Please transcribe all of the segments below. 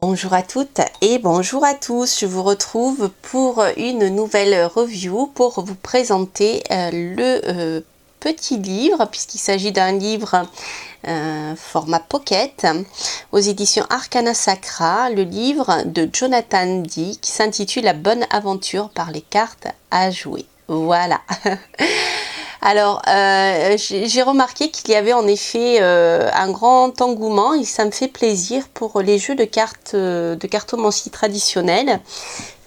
Bonjour à toutes et bonjour à tous, je vous retrouve pour une nouvelle review pour vous présenter le petit livre, puisqu'il s'agit d'un livre format pocket aux éditions Arcana Sacra, le livre de Jonathan Dee qui s'intitule La bonne aventure par les cartes à jouer. Voilà. Alors, j'ai remarqué qu'il y avait en effet un grand engouement et ça me fait plaisir pour les jeux de cartomancie traditionnelle,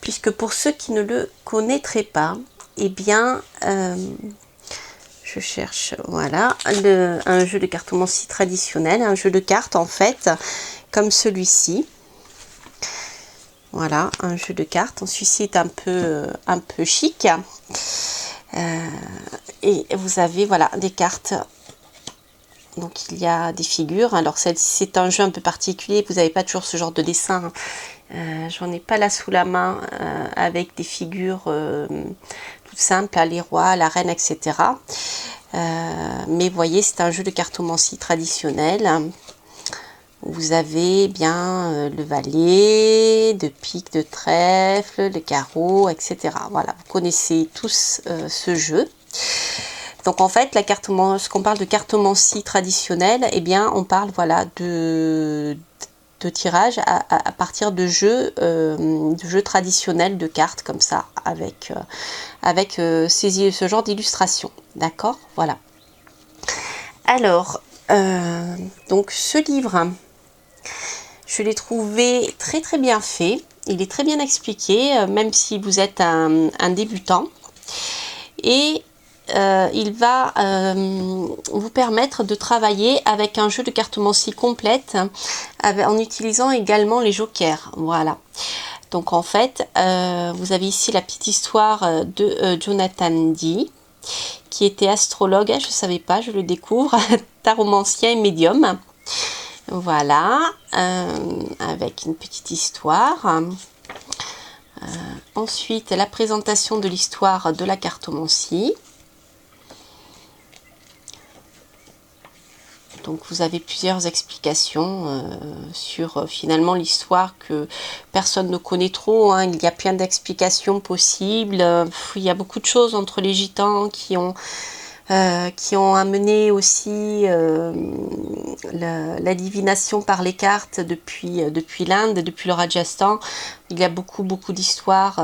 puisque pour ceux qui ne le connaîtraient pas, eh bien, je cherche, voilà, un jeu de cartomancie traditionnel, un jeu de cartes en fait, comme celui-ci. Voilà, un jeu de cartes. Celui-ci est un peu chic. Et vous avez voilà des cartes, donc il y a des figures. Alors celle-ci c'est un jeu un peu particulier, vous n'avez pas toujours ce genre de dessin, j'en ai pas là sous la main, avec des figures toutes simples, les rois, la reine, etc. Mais vous voyez, c'est un jeu de cartomancie traditionnel. Vous avez bien le valet, de pique, de trèfle, le carreau, etc. Voilà, vous connaissez tous ce jeu. Donc en fait, lorsqu'on parle de cartomancie traditionnelle, eh bien on parle voilà de tirage à partir de jeux traditionnels de cartes comme ça, avec ce genre d'illustration. D'accord, voilà. Alors, donc ce livre, je l'ai trouvé très très bien fait. Il est très bien expliqué, même si vous êtes un débutant. Et il va vous permettre de travailler avec un jeu de cartomancie complète en utilisant également les jokers. Voilà. Donc en fait, vous avez ici la petite histoire de Jonathan Dee, qui était astrologue, je ne savais pas, je le découvre, taromancien et médium. Voilà, avec une petite histoire. Ensuite, la présentation de l'histoire de la cartomancie. Donc vous avez plusieurs explications sur finalement l'histoire que personne ne connaît trop, hein. Il y a plein d'explications possibles. Il y a beaucoup de choses entre les gitans qui ont amené aussi la divination par les cartes depuis l'Inde, depuis le Rajasthan. Il y a beaucoup d'histoires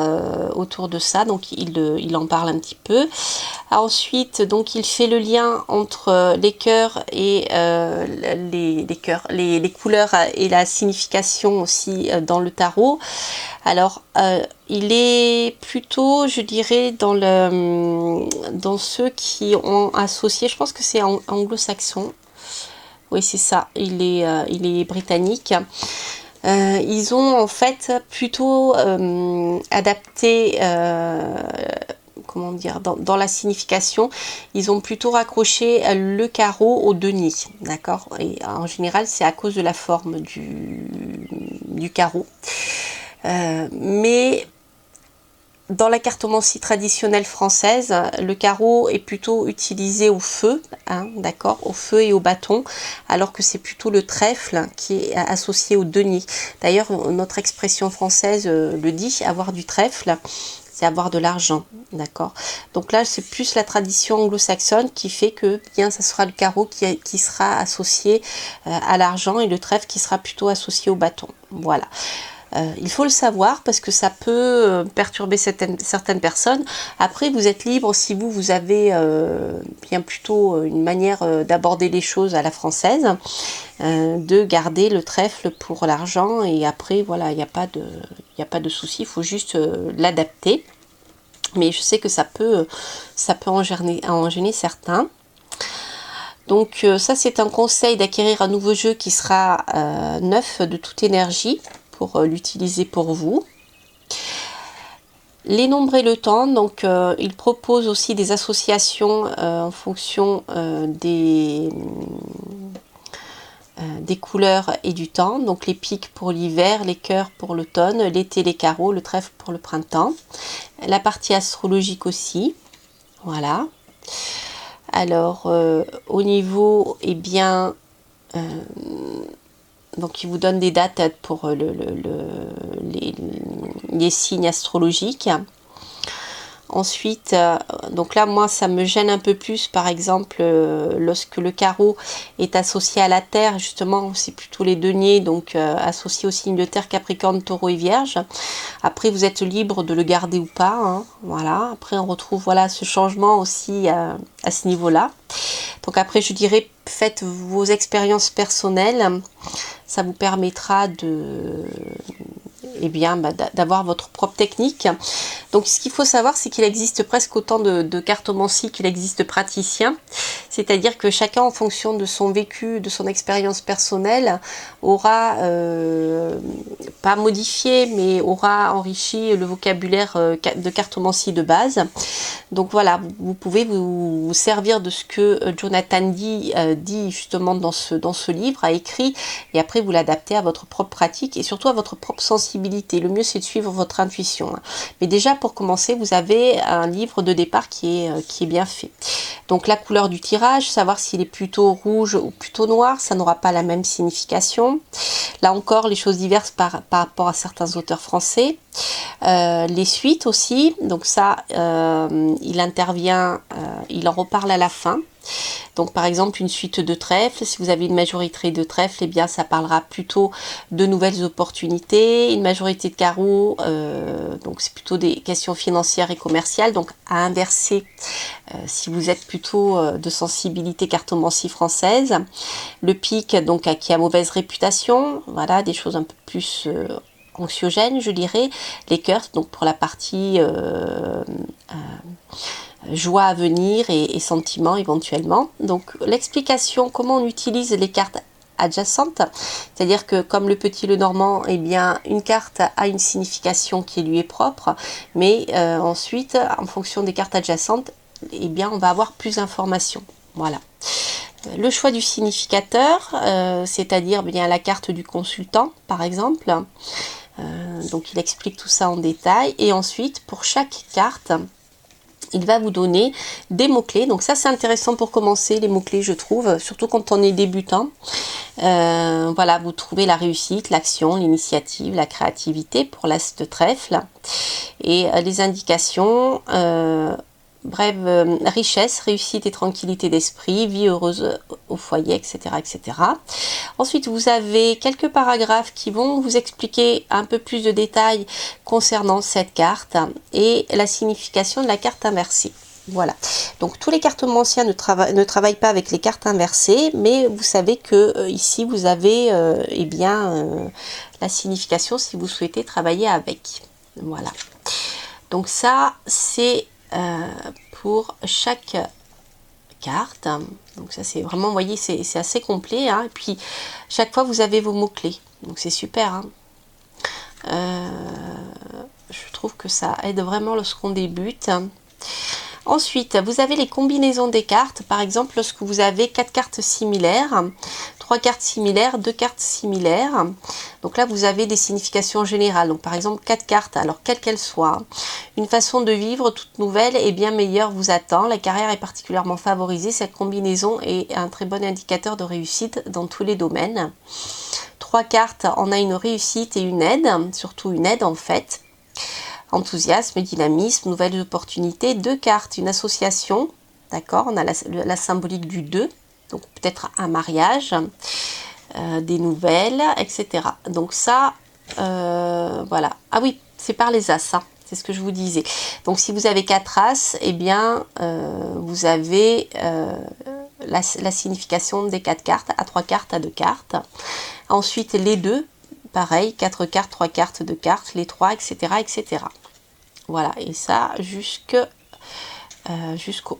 autour de ça, donc il en parle un petit peu. Ensuite, donc il fait le lien entre les cœurs et les couleurs et la signification aussi dans le tarot. Alors, il est plutôt, je dirais, dans ceux qui ont associé, je pense que c'est anglo-saxon. Oui, c'est ça, il est britannique. Ils ont en fait plutôt adapté, comment dire, dans la signification, ils ont plutôt raccroché le carreau au denier, d'accord. Et en général, c'est à cause de la forme du carreau. Mais dans la cartomancie traditionnelle française, le carreau est plutôt utilisé au feu, hein, d'accord, au feu et au bâton, alors que c'est plutôt le trèfle qui est associé au denier. D'ailleurs, notre expression française le dit, avoir du trèfle, c'est avoir de l'argent, d'accord. Donc là, c'est plus la tradition anglo-saxonne qui fait que bien, ça sera le carreau qui sera associé à l'argent et le trèfle qui sera plutôt associé au bâton. Voilà. Il faut le savoir parce que ça peut perturber certaines personnes. Après, vous êtes libre si vous avez bien plutôt une manière d'aborder les choses à la française, de garder le trèfle pour l'argent, et après, voilà, il n'y a pas de souci, il faut juste l'adapter. Mais je sais que ça peut en gêner certains. Donc ça, c'est un conseil d'acquérir un nouveau jeu qui sera neuf de toute énergie, pour l'utiliser pour vous. Les nombres et le temps, donc il propose aussi des associations en fonction des couleurs et du temps. Donc les piques pour l'hiver, les cœurs pour l'automne, l'été les carreaux, le trèfle pour le printemps. La partie astrologique aussi, voilà. Alors au niveau, eh bien, Donc il vous donne des dates pour les signes astrologiques. Ensuite, donc là, moi, ça me gêne un peu plus, par exemple, lorsque le carreau est associé à la Terre, justement, c'est plutôt les deniers, donc associé au signe de Terre, Capricorne, Taureau et Vierge. Après, vous êtes libre de le garder ou pas, hein, voilà. Après, on retrouve, voilà, ce changement aussi à ce niveau-là. Donc après, je dirais, faites vos expériences personnelles, ça vous permettra de... eh bien, d'avoir votre propre technique. Donc ce qu'il faut savoir, c'est qu'il existe presque autant de cartomancie qu'il existe de praticiens. C'est-à-dire que chacun, en fonction de son vécu, de son expérience personnelle, aura, pas modifié, mais aura enrichi le vocabulaire de cartomancie de base. Donc voilà, vous pouvez vous servir de ce que Jonathan dit justement dans ce livre, a écrit, et après vous l'adaptez à votre propre pratique et surtout à votre propre sensibilité. Le mieux, c'est de suivre votre intuition. Mais déjà, pour commencer, vous avez un livre de départ qui est bien fait. Donc la couleur du tirage, savoir s'il est plutôt rouge ou plutôt noir, ça n'aura pas la même signification. Là encore, les choses diverses par rapport à certains auteurs français. Les suites aussi, donc ça, il intervient, il en reparle à la fin. Donc par exemple une suite de trèfle, si vous avez une majorité de trèfle, eh bien ça parlera plutôt de nouvelles opportunités. Une majorité de carreaux, donc c'est plutôt des questions financières et commerciales. Donc à inverser, si vous êtes plutôt de sensibilité cartomancie française. Le pic, donc qui a mauvaise réputation, voilà, des choses un peu plus anxiogènes, je dirais. Les cœurs, donc pour la partie joie à venir et sentiments éventuellement. Donc l'explication, comment on utilise les cartes adjacentes, c'est-à-dire que comme le petit Lenormand, eh bien une carte a une signification qui lui est propre, mais ensuite en fonction des cartes adjacentes, eh bien on va avoir plus d'informations. Voilà. Le choix du significateur, c'est-à-dire bien la carte du consultant par exemple. Donc il explique tout ça en détail, et ensuite pour chaque carte il va vous donner des mots-clés. Donc ça, c'est intéressant pour commencer, les mots-clés, je trouve, surtout quand on est débutant. Voilà, vous trouvez la réussite, l'action, l'initiative, la créativité pour l'as de trèfle. Et les indications, brève richesse, réussite et tranquillité d'esprit, vie heureuse au foyer, etc., etc. Ensuite, vous avez quelques paragraphes qui vont vous expliquer un peu plus de détails concernant cette carte et la signification de la carte inversée. Voilà, donc tous les cartomanciens ne travaillent pas avec les cartes inversées, mais vous savez que ici vous avez eh bien, la signification si vous souhaitez travailler avec. Voilà, donc ça c'est pour chaque carte. Donc ça c'est vraiment, vous voyez, c'est assez complet, hein. Et puis chaque fois vous avez vos mots-clés, donc c'est super, hein. Je trouve que ça aide vraiment lorsqu'on débute. Ensuite, vous avez les combinaisons des cartes. Par exemple, lorsque vous avez 4 cartes similaires, 3 cartes similaires, 2 cartes similaires. Donc là, vous avez des significations générales. Donc par exemple, 4 cartes, alors quelles qu'elles soient. Une façon de vivre toute nouvelle et bien meilleure vous attend. La carrière est particulièrement favorisée. Cette combinaison est un très bon indicateur de réussite dans tous les domaines. 3 cartes, on a une réussite et une aide, surtout une aide en fait. Enthousiasme, dynamisme, nouvelles opportunités. 2 cartes, une association, d'accord, on a la symbolique du 2, donc peut-être un mariage, des nouvelles, etc. Donc ça, voilà. Ah oui, c'est par les as, hein, c'est ce que je vous disais. Donc si vous avez 4 as, eh bien, vous avez la signification des 4 cartes, à 3 cartes, à 2 cartes. Ensuite, les 2, pareil, 4 cartes, 3 cartes, 2 cartes, les 3, etc., etc. Voilà, et ça jusqu'au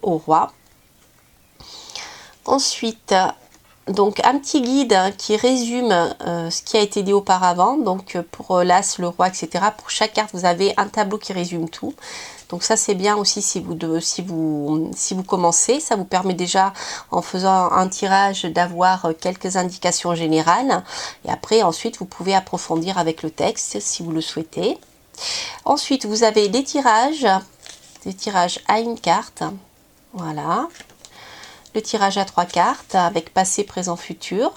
roi. Ensuite, donc un petit guide qui résume ce qui a été dit auparavant. Donc pour l'as, le roi, etc. Pour chaque carte, vous avez un tableau qui résume tout. Donc ça c'est bien aussi si vous commencez. Ça vous permet déjà, en faisant un tirage, d'avoir quelques indications générales. Et après, ensuite, vous pouvez approfondir avec le texte si vous le souhaitez. Ensuite, vous avez des tirages à une carte, voilà. Le tirage à 3 cartes avec passé, présent, futur.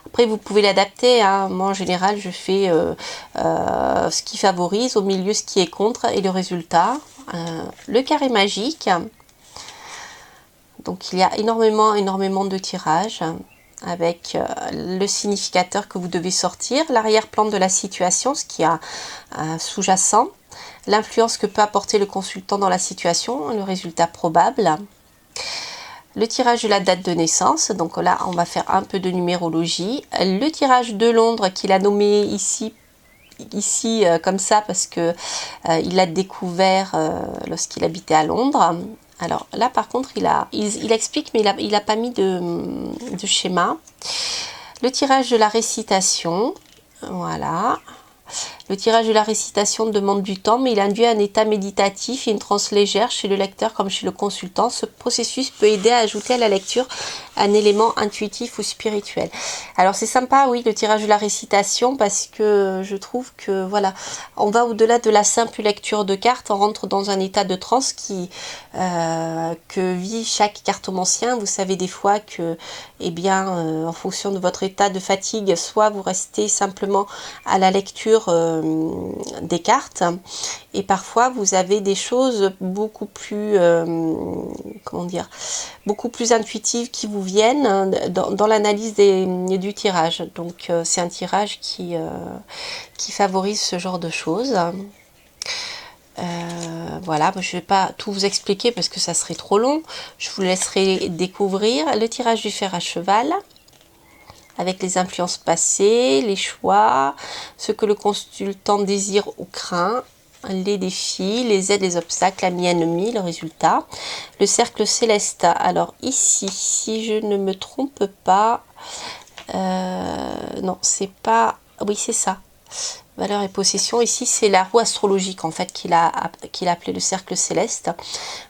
Après, vous pouvez l'adapter, hein. Moi, en général, je fais ce qui favorise, au milieu, ce qui est contre, et le résultat. Le carré magique. Donc, il y a énormément de tirages avec le significateur que vous devez sortir, l'arrière-plan de la situation, ce qui a sous-jacent, l'influence que peut apporter le consultant dans la situation, le résultat probable. Le tirage de la date de naissance, donc là on va faire un peu de numérologie. Le tirage de Londres qu'il a nommé ici comme ça parce que il l'a découvert lorsqu'il habitait à Londres. Alors là par contre il explique mais il a pas mis de schéma. Le tirage de la récitation, voilà. Le tirage de la récitation demande du temps, mais il induit un état méditatif et une transe légère chez le lecteur comme chez le consultant. Ce processus peut aider à ajouter à la lecture un élément intuitif ou spirituel. Alors c'est sympa, oui, le tirage de la récitation, parce que je trouve que voilà, on va au-delà de la simple lecture de cartes, on rentre dans un état de transe que vit chaque cartomancien. Vous savez des fois que, eh bien, en fonction de votre état de fatigue, soit vous restez simplement à la lecture des cartes et parfois vous avez des choses beaucoup plus comment dire, beaucoup plus intuitives qui vous viennent dans l'analyse du tirage. Donc c'est un tirage qui favorise ce genre de choses. Voilà, je ne vais pas tout vous expliquer parce que ça serait trop long. Je vous laisserai découvrir le tirage du fer à cheval, avec les influences passées, les choix, ce que le consultant désire ou craint, les défis, les aides, les obstacles, l'ami ennemi, le résultat. Le cercle céleste, alors ici, si je ne me trompe pas, non, c'est pas, oui c'est ça. Valeur et possession, ici c'est la roue astrologique en fait qu'il a appelé le cercle céleste,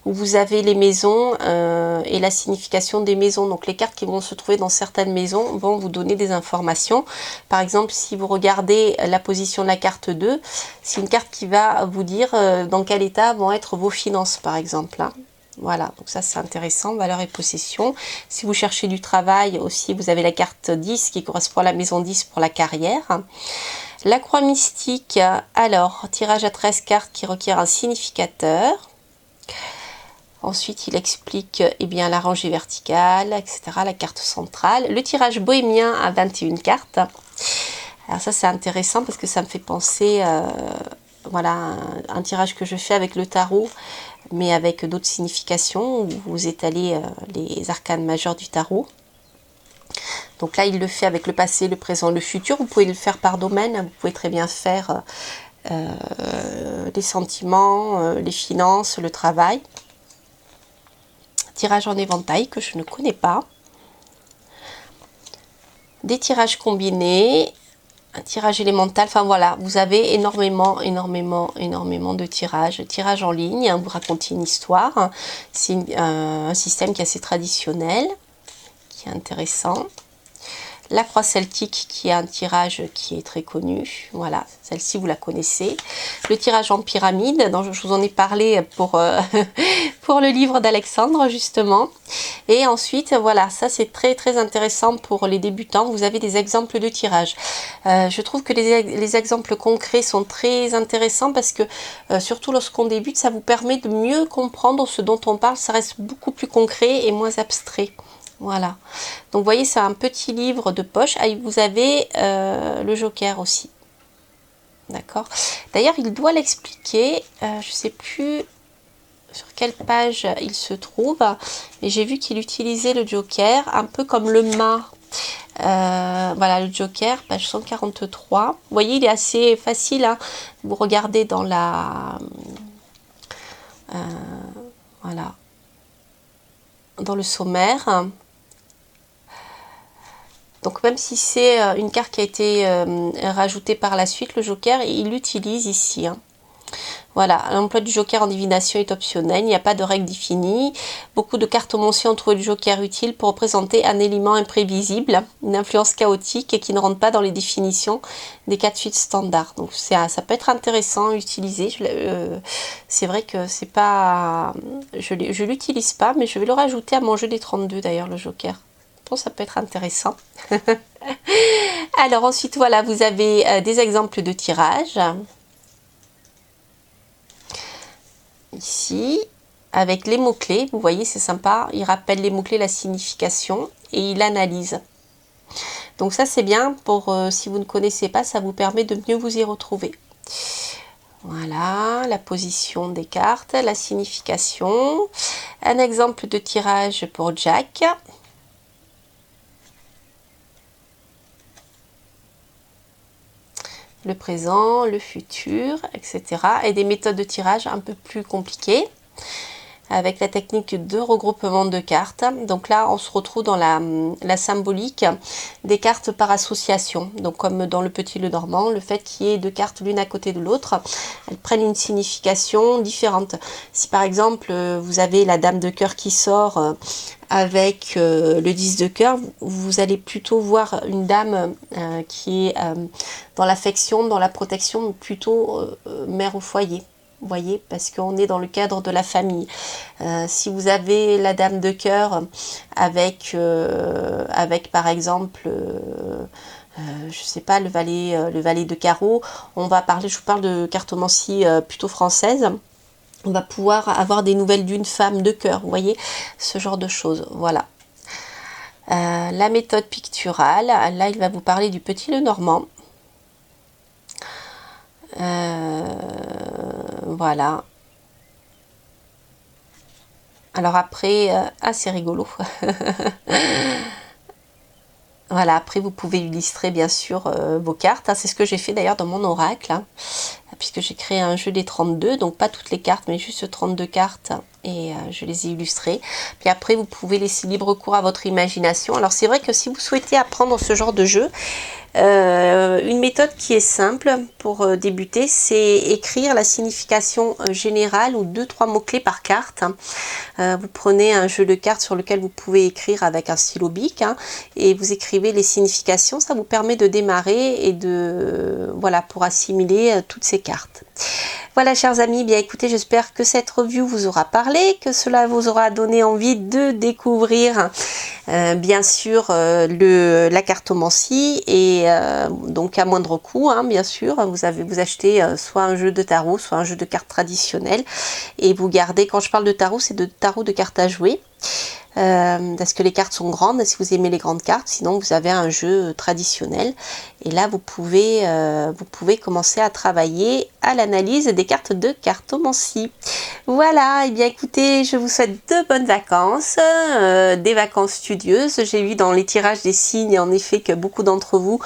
où vous avez les maisons et la signification des maisons. Donc les cartes qui vont se trouver dans certaines maisons vont vous donner des informations. Par exemple, si vous regardez la position de la carte 2, c'est une carte qui va vous dire dans quel état vont être vos finances par exemple, hein. Voilà, donc ça c'est intéressant, valeur et possession. Si vous cherchez du travail aussi, vous avez la carte 10 qui correspond à la maison 10 pour la carrière. La croix mystique, alors, tirage à 13 cartes qui requiert un significateur. Ensuite, il explique bien, la rangée verticale, etc., la carte centrale. Le tirage bohémien à 21 cartes. Alors ça, c'est intéressant parce que ça me fait penser, voilà, un tirage que je fais avec le tarot, mais avec d'autres significations, où vous étalez les arcanes majeures du tarot. Donc là, il le fait avec le passé, le présent, le futur. Vous pouvez le faire par domaine. Vous pouvez très bien faire les sentiments, les finances, le travail. Tirage en éventail que je ne connais pas. Des tirages combinés. Un tirage élémental. Enfin voilà, vous avez énormément de tirages. Tirage en ligne, vous racontez une histoire. C'est un système qui est assez traditionnel, qui est intéressant. La croix celtique qui est un tirage qui est très connu, voilà, celle-ci vous la connaissez. Le tirage en pyramide, dont je vous en ai parlé pour, pour le livre d'Alexandre justement. Et ensuite, voilà, ça c'est très intéressant pour les débutants. Vous avez des exemples de tirage. Je trouve que les exemples concrets sont très intéressants parce que surtout lorsqu'on débute, ça vous permet de mieux comprendre ce dont on parle. Ça reste beaucoup plus concret et moins abstrait. Voilà, donc vous voyez, c'est un petit livre de poche. Ah, vous avez le joker aussi, d'accord. D'ailleurs, il doit l'expliquer, je ne sais plus sur quelle page il se trouve, mais j'ai vu qu'il utilisait le joker un peu comme le mât. Voilà, le joker, page 143. Vous voyez, il est assez facile, hein. Vous regardez dans la... voilà, dans le sommaire. Donc même si c'est une carte qui a été rajoutée par la suite, le joker, il l'utilise ici, hein. Voilà, l'emploi du joker en divination est optionnel, il n'y a pas de règle définie. Beaucoup de cartomanciens ont trouvé le joker utile pour représenter un élément imprévisible, une influence chaotique et qui ne rentre pas dans les définitions des cas de suite standards. Donc ça peut être intéressant à utiliser. C'est vrai que c'est pas... Je l'utilise pas, mais je vais le rajouter à mon jeu des 32 d'ailleurs, le joker. Bon, ça peut être intéressant. Alors ensuite, voilà, vous avez des exemples de tirage. Ici, avec les mots-clés, vous voyez, c'est sympa. Il rappelle les mots-clés, la signification et il analyse. Donc ça, c'est bien pour, si vous ne connaissez pas, ça vous permet de mieux vous y retrouver. Voilà, la position des cartes, la signification. Un exemple de tirage pour Jack. Le présent, le futur, etc. Et des méthodes de tirage un peu plus compliquées avec la technique de regroupement de cartes. Donc là, on se retrouve dans la symbolique des cartes par association. Donc comme dans le Petit Lenormand, le fait qu'il y ait deux cartes l'une à côté de l'autre, elles prennent une signification différente. Si par exemple, vous avez la dame de cœur qui sort avec le 10 de cœur, vous allez plutôt voir une dame qui est dans l'affection, dans la protection, plutôt mère au foyer. Vous voyez, parce qu'on est dans le cadre de la famille. Si vous avez la dame de cœur avec par exemple, je sais pas, le valet de carreau, on va parler, je vous parle de cartomancie plutôt française. On va pouvoir avoir des nouvelles d'une femme de cœur, vous voyez, ce genre de choses, voilà. La méthode picturale, là il va vous parler du Petit Lenormand. Voilà. Alors après, c'est rigolo. Voilà, après vous pouvez illustrer bien sûr vos cartes. C'est ce que j'ai fait d'ailleurs dans mon oracle, puisque j'ai créé un jeu des 32, donc pas toutes les cartes, mais juste 32 cartes, et je les ai illustrées. Puis après, vous pouvez laisser libre cours à votre imagination. Alors c'est vrai que si vous souhaitez apprendre ce genre de jeu, une méthode qui est simple pour débuter, c'est écrire la signification générale ou 2-3 mots-clés par carte. Vous prenez un jeu de cartes sur lequel vous pouvez écrire avec un stylo bic et vous écrivez les significations. Ça vous permet de démarrer et de, voilà, pour assimiler toutes ces cartes. Voilà, chers amis, bien écoutez, j'espère que cette review vous aura parlé, que cela vous aura donné envie de découvrir bien sûr la cartomancie, et donc à moindre coût, bien sûr. Vous achetez soit un jeu de tarot, soit un jeu de cartes traditionnel, et vous gardez, quand je parle de tarot, c'est de tarot de cartes à jouer. Parce que les cartes sont grandes, si vous aimez les grandes cartes, sinon vous avez un jeu traditionnel, et là vous pouvez commencer à travailler à l'analyse des cartes de cartomancie. Voilà, et bien écoutez, je vous souhaite de bonnes vacances, des vacances studieuses. J'ai vu dans les tirages des signes en effet que beaucoup d'entre vous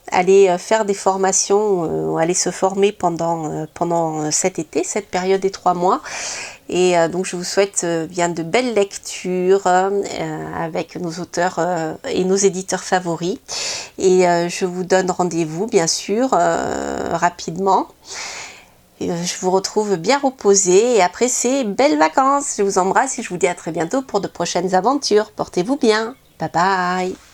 allez faire des formations, aller se former pendant cet été, cette période des 3 mois. Et donc je vous souhaite bien de belles lectures avec nos auteurs et nos éditeurs favoris. Et je vous donne rendez-vous bien sûr rapidement. Et, je vous retrouve bien reposé et après ces belles vacances. Je vous embrasse et je vous dis à très bientôt pour de prochaines aventures. Portez-vous bien. Bye bye.